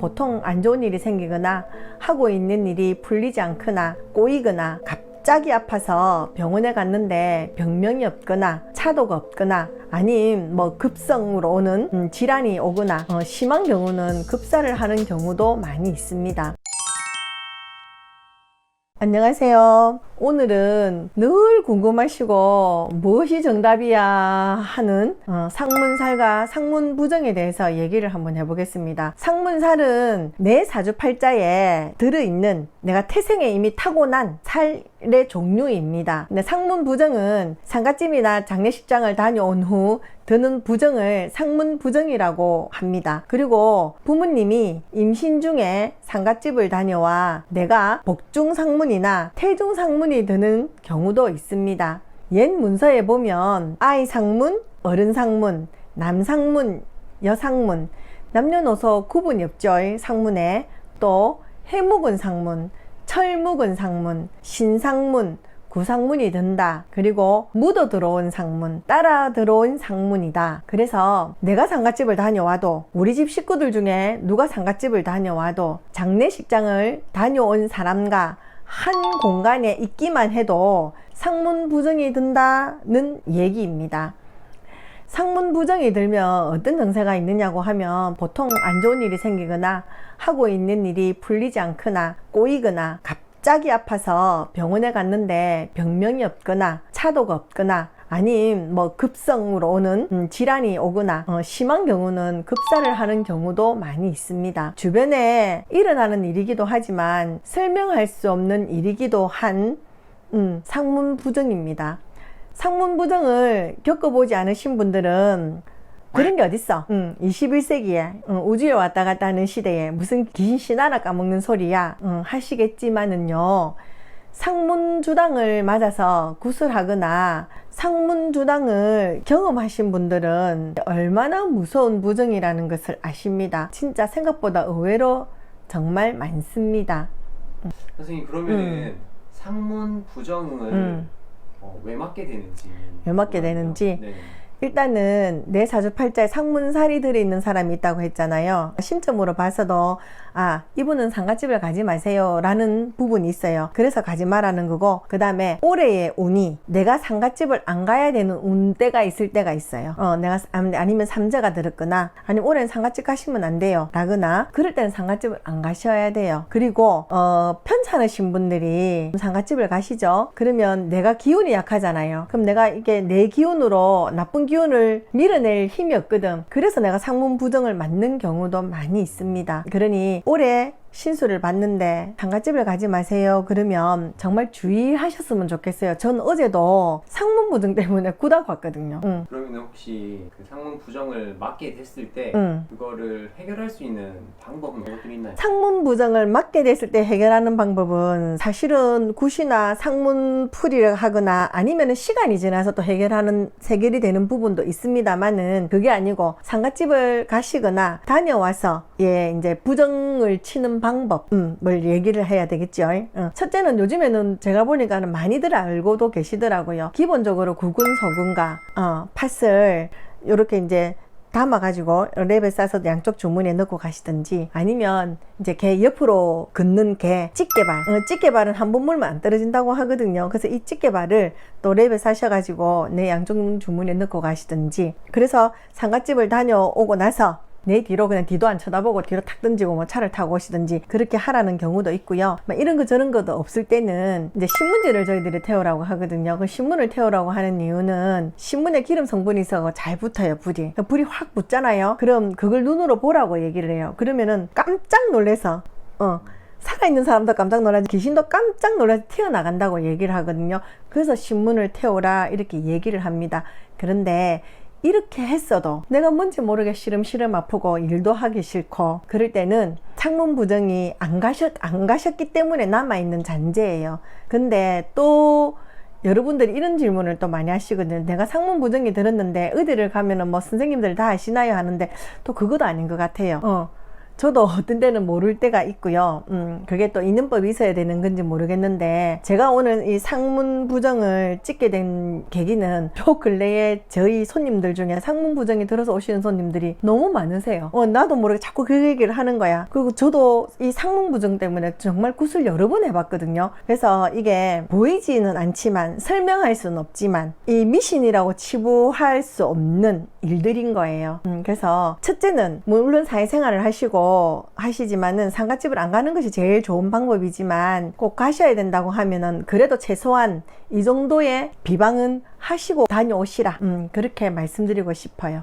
보통 안 좋은 일이 생기거나 하고 있는 일이 풀리지 않거나 꼬이거나 갑자기 아파서 병원에 갔는데 병명이 없거나 차도가 없거나 아님 급성으로 오는 질환이 오거나 심한 경우는 급사를 하는 경우도 많이 있습니다. 안녕하세요. 오늘은 늘 궁금하시고 무엇이 정답이야 하는 상문살과 상문부정에 대해서 얘기를 한번 해보겠습니다. 상문살은 내 사주팔자에 들어있는 내가 태생에 이미 타고난 살의 종류입니다. 근데 상문부정은 상갓집이나 장례식장을 다녀온 후 드는 부정을 상문부정이라고 합니다. 그리고 부모님이 임신 중에 상갓집을 다녀와 내가 복중상문이나 태중상문이 드는 경우도 있습니다. 옛 문서에 보면 아이 상문, 어른 상문, 남 상문, 여 상문, 남녀노소 구분이 없죠. 상문에 또 해묵은 상문, 철묵은 상문, 신상문, 구상문이 든다. 그리고 묻어 들어온 상문, 따라 들어온 상문이다. 그래서 내가 상갓집을 다녀와도 우리 집 식구들 중에 누가 상갓집을 다녀와도 장례식장을 다녀온 사람과 한 공간에 있기만 해도 상문부정이 든다는 얘기입니다. 상문부정이 들면 어떤 증세가 있느냐고 하면 보통 안 좋은 일이 생기거나 하고 있는 일이 풀리지 않거나 꼬이거나 갑자기 아파서 병원에 갔는데 병명이 없거나 차도가 없거나 아님 급성으로 오는 질환이 오거나 심한 경우는 급사를 하는 경우도 많이 있습니다. 주변에 일어나는 일이기도 하지만 설명할 수 없는 일이기도 한 상문부정입니다. 상문부정을 겪어보지 않으신 분들은 그런 게 어딨어. 21세기에 우주에 왔다 갔다 하는 시대에 무슨 귀신 신하나 까먹는 소리야 하시겠지만은요, 상문주당을 맞아서 구슬하거나 상문주당을 경험하신 분들은 얼마나 무서운 부정이라는 것을 아십니다. 진짜 생각보다 의외로 정말 많습니다. 선생님, 그러면은 상문부정을 왜 맞게 되는지. 왜 맞게 되는지. 네. 일단은 내 사주팔자에 상문살이 들어있는 사람이 있다고 했잖아요. 신점으로 봐서도 이분은 상갓집을 가지 마세요 라는 부분이 있어요. 그래서 가지 말라는 거고, 그 다음에 올해의 운이 내가 상갓집을 안 가야 되는 운때가 있을 때가 있어요. 내가 아니면 삼재가 들었거나 아니면 올해는 상갓집 가시면 안 돼요 라거나, 그럴 때는 상갓집을 안 가셔야 돼요. 그리고 편찮으신 분들이 상갓집을 가시죠. 그러면 내가 기운이 약하잖아요. 그럼 내가 이게 내 기운으로 나쁜 기운을 밀어낼 힘이 없거든. 그래서 내가 상문부정을 맞는 경우도 많이 있습니다. 그러니 올해 신수를 봤는데 상갓집을 가지 마세요 그러면 정말 주의하셨으면 좋겠어요. 전 어제도 상문부정 때문에 구다고 왔거든요. 그러면 혹시 그 상문부정을 맞게 됐을 때 그거를 해결할 수 있는 방법은 어떤 것들이 있나요? 상문부정을 맞게 됐을 때 해결하는 방법은 사실은 굿이나 상문풀이를 하거나 아니면 시간이 지나서 또 해결이 되는 부분도 있습니다만은, 그게 아니고 상갓집을 가시거나 다녀와서 이제 부정을 치는 방법을 얘기를 해야 되겠죠. 첫째는 요즘에는 제가 보니까는 많이들 알고도 계시더라고요. 기본적으로 구근, 소근과 팥을 이렇게 이제 담아가지고 랩에 싸서 양쪽 주머니에 넣고 가시든지, 아니면 이제 개 옆으로 긋는 개 집게발, 집게발은 한 번 물면 안 떨어진다고 하거든요. 그래서 이 집게발을 또 랩에 싸셔가지고 내 양쪽 주머니에 넣고 가시든지, 그래서 상갓집을 다녀오고 나서 내 뒤로 그냥 뒤도 안 쳐다보고 뒤로 탁 던지고 차를 타고 오시든지 그렇게 하라는 경우도 있고요. 이런 거 저런 것도 없을 때는 이제 신문지를 저희들이 태우라고 하거든요. 그 신문을 태우라고 하는 이유는 신문에 기름 성분이 있어서 잘 붙어요. 불이 확 붙잖아요. 그럼 그걸 눈으로 보라고 얘기를 해요. 그러면은 깜짝 놀래서 살아있는 사람도 깜짝 놀라지 귀신도 깜짝 놀라서 튀어나간다고 얘기를 하거든요. 그래서 신문을 태우라 이렇게 얘기를 합니다. 그런데 이렇게 했어도 내가 뭔지 모르게 시름시름 아프고 일도 하기 싫고 그럴 때는 상문부정이 안 가셨기 때문에 남아있는 잔재예요. 근데 또 여러분들이 이런 질문을 또 많이 하시거든요. 내가 상문부정이 들었는데 어디를 가면은 선생님들 다 아시나요 하는데 또 그것도 아닌 것 같아요. 저도 어떤 때는 모를 때가 있고요. 그게 또 있는법이 있어야 되는 건지 모르겠는데, 제가 오늘 이 상문 부정을 찍게 된 계기는 요 근래에 저희 손님들 중에 상문 부정이 들어서 오시는 손님들이 너무 많으세요. 나도 모르게 자꾸 그 얘기를 하는 거야. 그리고 저도 이 상문 부정 때문에 정말 굿을 여러 번 해봤거든요. 그래서 이게 보이지는 않지만, 설명할 수는 없지만, 이 미신이라고 치부할 수 없는 일들인 거예요. 그래서 첫째는 물론 사회생활을 하시지만은 상갓집을 안 가는 것이 제일 좋은 방법이지만, 꼭 가셔야 된다고 하면은 그래도 최소한 이 정도의 비방은 하시고 다녀오시라, 그렇게 말씀드리고 싶어요.